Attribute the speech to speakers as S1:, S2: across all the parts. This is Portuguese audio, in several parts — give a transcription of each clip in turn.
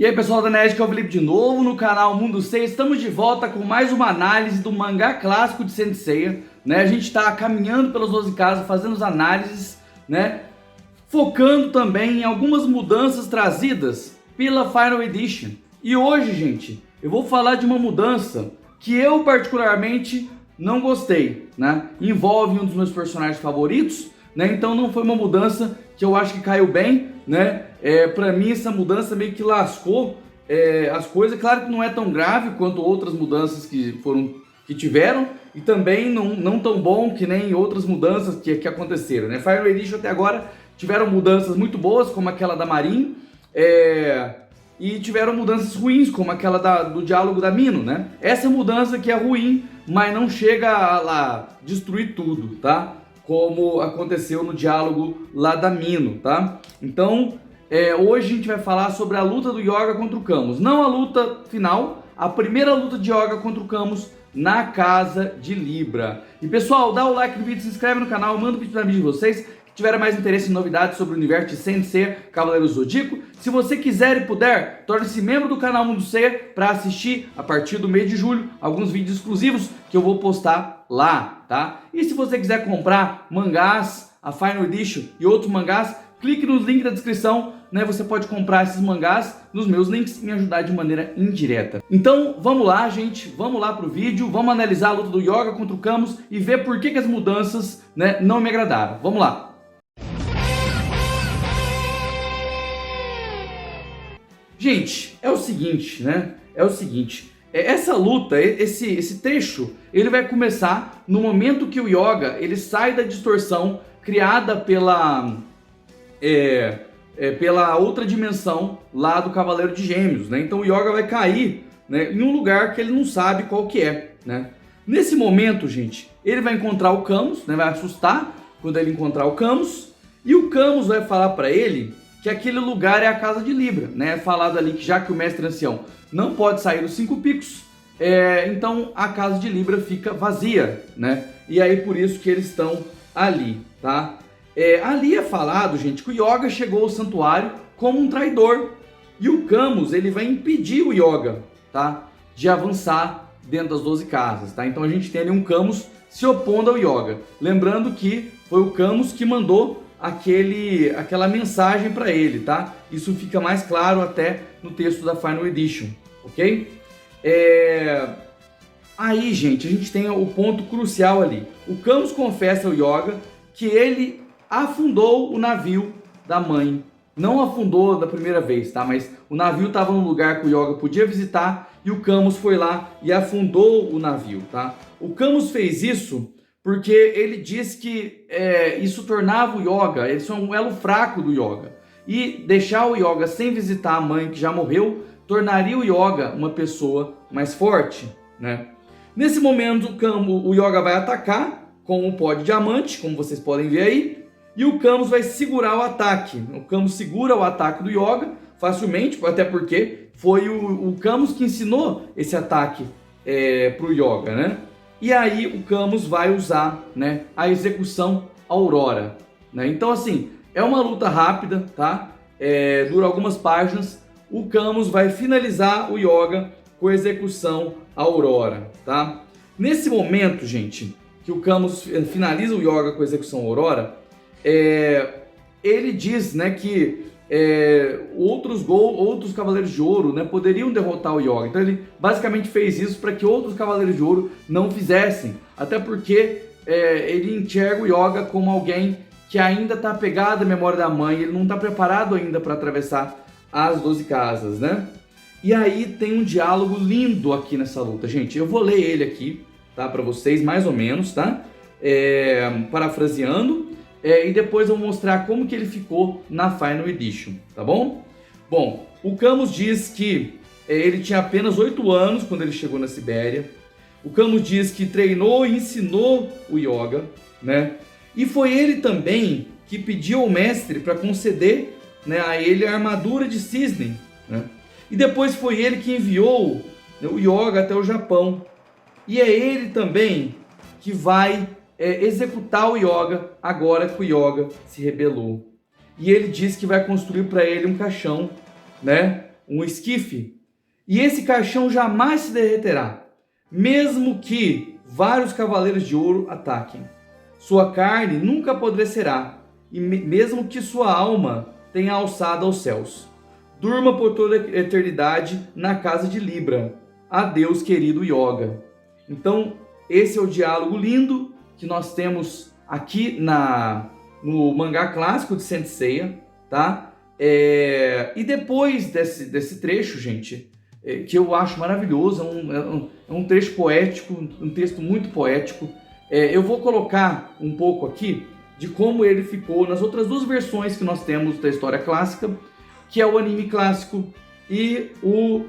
S1: E aí pessoal da NED, que é o Felipe de novo no canal Mundo Seiya. Estamos de volta com mais uma análise do mangá clássico de Saint Seiya, né? A gente está caminhando pelas 12 casas, fazendo as análises, né? Focando também em algumas mudanças trazidas pela Final Edition. E hoje, gente, eu vou falar de uma mudança que eu particularmente não gostei, né? Envolve um dos meus personagens favoritos, né? Então não foi uma mudança que eu acho que caiu bem, né? Pra mim essa mudança meio que lascou as coisas. Claro que não é tão grave quanto outras mudanças que tiveram, e também não tão bom que nem outras mudanças que aconteceram, né? Final Edition até agora tiveram mudanças muito boas, como aquela da Marin, e tiveram mudanças ruins, como aquela do diálogo da Mino, né? Essa mudança que é ruim, mas não chega a lá destruir tudo, tá? Como aconteceu no diálogo lá da Mino, tá? Então, hoje a gente vai falar sobre a luta do Yoga contra o Camus. Não a luta final, a primeira luta de Yoga contra o Camus na Casa de Libra. E pessoal, dá o like no vídeo, se inscreve no canal, manda um vídeo para amigos de vocês que tiverem mais interesse em novidades sobre o universo de Saint Seiya, Cavaleiro do Zodíaco. Se você quiser e puder, torne-se membro do canal Mundo Seiya para assistir a partir do mês de julho alguns vídeos exclusivos que eu vou postar lá, tá? E se você quiser comprar mangás, a Final Edition e outros mangás, clique nos links da descrição, né? Você pode comprar esses mangás nos meus links e me ajudar de maneira indireta. Então, vamos lá, gente. Vamos lá pro vídeo. Vamos analisar a luta do Yoga contra o Camus e ver por que as mudanças, né, não me agradaram. Vamos lá. Gente, é o seguinte, né? Essa luta, esse trecho, ele vai começar no momento que o Yoga ele sai da distorção criada pela outra dimensão lá do Cavaleiro de Gêmeos, né? Então o Yoga vai cair, né, em um lugar que ele não sabe qual que é, né? Nesse momento, gente, ele vai encontrar o Camus, né? Vai assustar quando ele encontrar o Camus, e o Camus vai falar para ele que aquele lugar é a Casa de Libra, né? É falado ali que já que o Mestre Ancião não pode sair dos 5 picos, então a Casa de Libra fica vazia, né? E aí por isso que eles estão ali, tá? Ali é falado, gente, que o Yoga chegou ao santuário como um traidor. E o Camus, ele vai impedir o Yoga, tá? De avançar dentro das 12 casas, tá? Então a gente tem ali um Camus se opondo ao Yoga. Lembrando que foi o Camus que mandou aquela mensagem para ele, tá? Isso fica mais claro até no texto da Final Edition, ok? Aí, gente, a gente tem o ponto crucial ali. O Camus confessa ao Yoga que ele afundou o navio da mãe. Não afundou da primeira vez, tá? Mas o navio estava num lugar que o Yoga podia visitar e o Camus foi lá e afundou o navio, tá? O Camus fez isso porque ele diz que isso tornava o Yoga, isso é um elo fraco do Yoga. E deixar o Yoga sem visitar a mãe que já morreu tornaria o Yoga uma pessoa mais forte, né? Nesse momento o Yoga vai atacar com um pó de diamante, como vocês podem ver aí, e o Camus vai segurar o ataque. O Camus segura o ataque do Yoga facilmente, até porque foi o Camus que ensinou esse ataque para o Yoga, né? E aí o Camus vai usar, né, a execução Aurora, né? Então assim, é uma luta rápida, tá? Dura algumas páginas. O Camus vai finalizar o Yoga com a execução Aurora, tá? Nesse momento, gente, que o Camus finaliza o Yoga com a execução Aurora, ele diz, né, que outros Cavaleiros de Ouro, né, poderiam derrotar o Yoga. Então ele basicamente fez isso para que outros Cavaleiros de Ouro não fizessem. Até porque ele enxerga o Yoga como alguém que ainda está apegado à memória da mãe. Ele não está preparado ainda para atravessar as 12 casas, né? E aí tem um diálogo lindo aqui nessa luta, gente. Eu vou ler ele aqui, tá, para vocês, mais ou menos, tá? Parafraseando. E depois eu vou mostrar como que ele ficou na Final Edition, tá bom? Bom, o Camus diz que ele tinha apenas 8 anos quando ele chegou na Sibéria. O Camus diz que treinou e ensinou o Yoga, né? E foi ele também que pediu ao mestre para conceder, né, a ele a armadura de cisne, né? E depois foi ele que enviou, né, o Yoga até o Japão. E é ele também que vai executar o Yoga agora que o Yoga se rebelou. E ele diz que vai construir para ele um caixão, né? um esquife, e esse caixão jamais se derreterá, mesmo que vários cavaleiros de ouro ataquem. Sua carne nunca apodrecerá, e mesmo que sua alma tenha alçado aos céus. Durma por toda a eternidade na casa de Libra. Adeus, querido Yoga. Então, esse é o diálogo lindo que nós temos aqui no mangá clássico de Saint Seiya, tá? E depois desse trecho, gente, que eu acho maravilhoso, é um trecho poético, um texto muito poético. Eu vou colocar um pouco aqui de como ele ficou nas outras duas versões que nós temos da história clássica, que é o anime clássico e o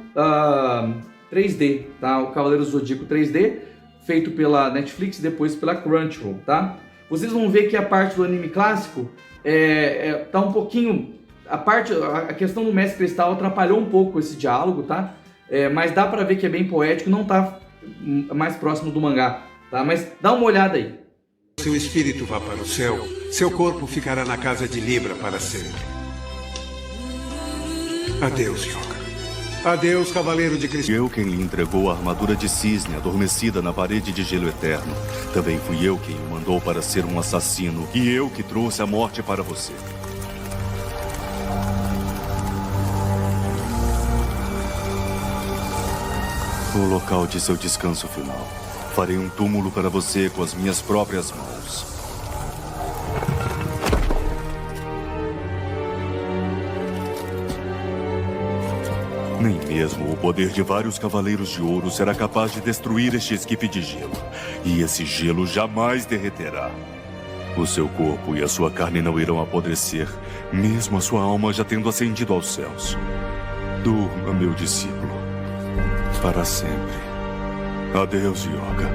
S1: 3D, tá? O Cavaleiro do Zodíaco 3D, feito pela Netflix e depois pela Crunchyroll, tá? Vocês vão ver que a parte do anime clássico tá um pouquinho... A questão do Mestre Cristal atrapalhou um pouco esse diálogo, tá? Mas dá pra ver que é bem poético, não tá mais próximo do mangá, tá? Mas dá uma olhada aí.
S2: Seu espírito vá para o céu, seu corpo ficará na casa de Libra para sempre. Adeus, Yoga. Adeus, Cavaleiro de Cristal.
S3: Eu quem lhe entregou a armadura de cisne adormecida na parede de gelo eterno. Também fui eu quem o mandou para ser um assassino e eu que trouxe a morte para você. O local de seu descanso final. Farei um túmulo para você com as minhas próprias mãos. Nem mesmo o poder de vários cavaleiros de ouro será capaz de destruir este esquife de gelo. E esse gelo jamais derreterá. O seu corpo e a sua carne não irão apodrecer, mesmo a sua alma já tendo ascendido aos céus. Durma, meu discípulo, para sempre. Adeus, Yoga.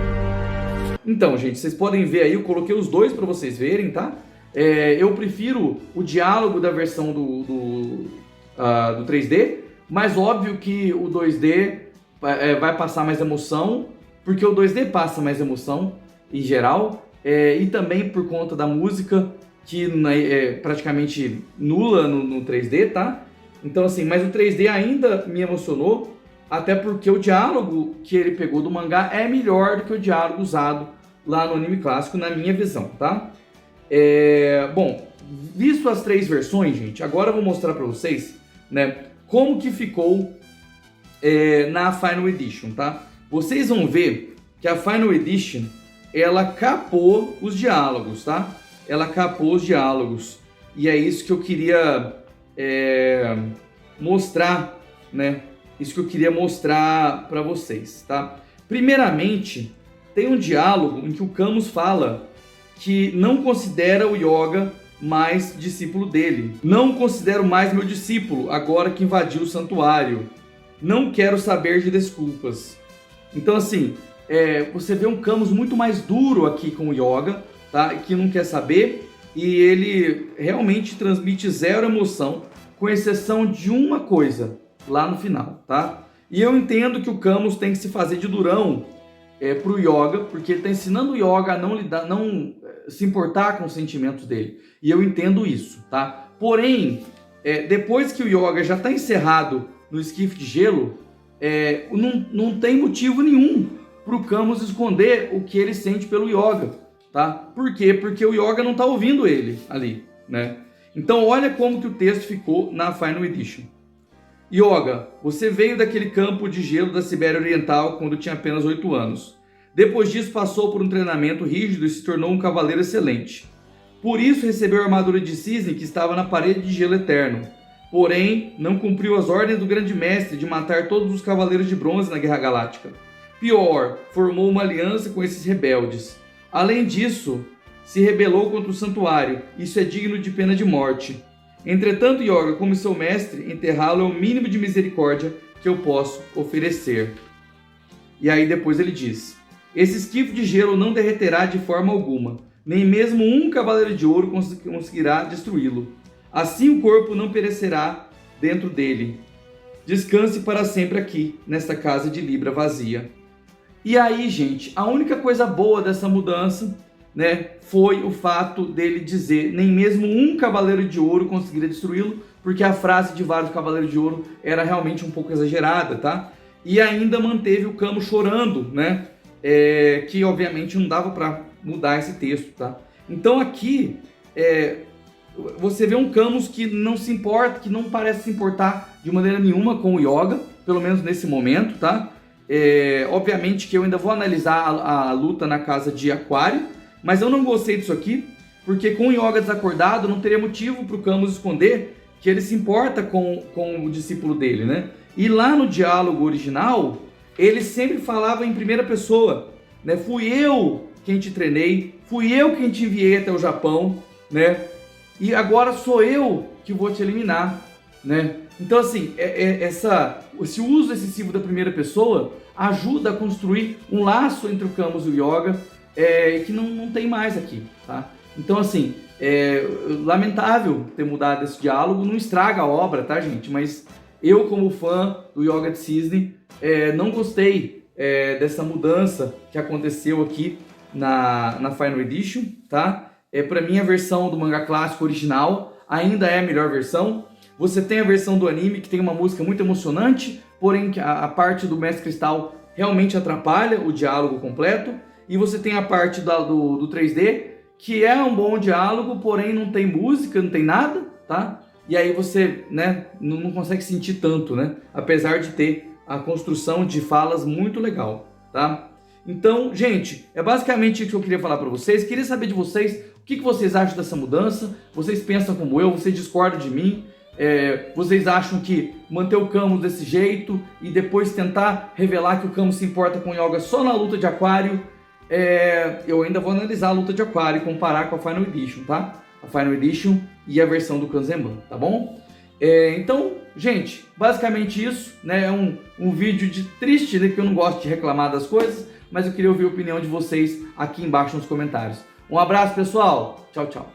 S1: Então, gente, vocês podem ver aí, eu coloquei os dois para vocês verem, tá? Eu prefiro o diálogo da versão do 3D, mas óbvio que o 2D vai passar mais emoção, porque o 2D passa mais emoção, em geral, e também por conta da música, que é praticamente nula no 3D, tá? Então, assim, mas o 3D ainda me emocionou, até porque o diálogo que ele pegou do mangá é melhor do que o diálogo usado lá no anime clássico, na minha visão, tá? Bom, visto as três versões, gente, agora eu vou mostrar pra vocês, né, como que ficou na Final Edition, tá? Vocês vão ver que a Final Edition, ela capou os diálogos, tá? Ela capou os diálogos. E é isso que eu queria mostrar, né? Isso que eu queria mostrar para vocês, tá? Primeiramente, tem um diálogo em que o Camus fala que não considera o Yoga mais discípulo dele. Não considero mais meu discípulo, agora que invadiu o santuário. Não quero saber de desculpas. Então, assim, você vê um Camus muito mais duro aqui com o Yoga, tá? Que não quer saber, e ele realmente transmite zero emoção, com exceção de uma coisa lá no final, tá? E eu entendo que o Camus tem que se fazer de durão pro Yoga, porque ele tá ensinando o Yoga a não se importar com os sentimentos dele. E eu entendo isso, tá? Porém, depois que o Yoga já tá encerrado no esquife de gelo, não tem motivo nenhum pro Camus esconder o que ele sente pelo Yoga, tá? Por quê? Porque o Yoga não tá ouvindo ele ali, né? Então olha como que o texto ficou na Final Edition. Yoga, você veio daquele campo de gelo da Sibéria Oriental quando tinha apenas 8 anos. Depois disso passou por um treinamento rígido e se tornou um cavaleiro excelente. Por isso recebeu a armadura de cisne que estava na parede de gelo eterno. Porém, não cumpriu as ordens do grande mestre de matar todos os cavaleiros de bronze na Guerra Galáctica. Pior, formou uma aliança com esses rebeldes. Além disso, se rebelou contra o santuário. Isso é digno de pena de morte. Entretanto, Yoga, como seu mestre, enterrá-lo é o mínimo de misericórdia que eu posso oferecer. E aí depois ele diz: esse esquife de gelo não derreterá de forma alguma, nem mesmo um cavaleiro de ouro conseguirá destruí-lo. Assim o corpo não perecerá dentro dele. Descanse para sempre aqui, nesta casa de Libra vazia. E aí, gente, a única coisa boa dessa mudança, né, foi o fato dele dizer nem mesmo um cavaleiro de ouro conseguiria destruí-lo, porque a frase de vários Cavaleiros de Ouro era realmente um pouco exagerada, tá? E ainda manteve o Camus chorando, né? Que obviamente não dava para mudar esse texto, tá? Então aqui você vê um Camus que não se importa, que não parece se importar de maneira nenhuma com o Yoga, pelo menos nesse momento, tá? Obviamente que eu ainda vou analisar a luta na casa de Aquário, mas eu não gostei disso aqui, porque com o Yoga desacordado não teria motivo para o Camus esconder que ele se importa com o discípulo dele, né? E lá no diálogo original, ele sempre falava em primeira pessoa, né? Fui eu quem te treinei, fui eu quem te enviei até o Japão, né? E agora sou eu que vou te eliminar, né? Então, assim, esse uso excessivo da primeira pessoa ajuda a construir um laço entre o Camus e o Yoga que não tem mais aqui, tá? Então, assim, lamentável ter mudado esse diálogo, não estraga a obra, tá, gente? Mas eu, como fã do Yoga de Cisne, não gostei dessa mudança que aconteceu aqui na Final Edition, tá? Para mim, a versão do mangá clássico original ainda é a melhor versão. Você tem a versão do anime, que tem uma música muito emocionante, porém a parte do Mestre Cristal realmente atrapalha o diálogo completo. E você tem a parte do 3D, que é um bom diálogo, porém não tem música, não tem nada, tá? E aí você, né, não consegue sentir tanto, né? Apesar de ter a construção de falas muito legal, tá? Então, gente, é basicamente isso que eu queria falar para vocês. Queria saber de vocês, o que vocês acham dessa mudança? Vocês pensam como eu? Vocês discordam de mim? Vocês acham que manter o Camus desse jeito e depois tentar revelar que o Camus se importa com o Yoga só na luta de Aquário? Eu ainda vou analisar a luta de Aquário e comparar com a Final Edition, tá? A Final Edition e a versão do Kanzenban, tá bom? Então, gente, basicamente isso, né? É um vídeo triste, né? Que eu não gosto de reclamar das coisas, mas eu queria ouvir a opinião de vocês aqui embaixo nos comentários. Um abraço, pessoal. Tchau, tchau.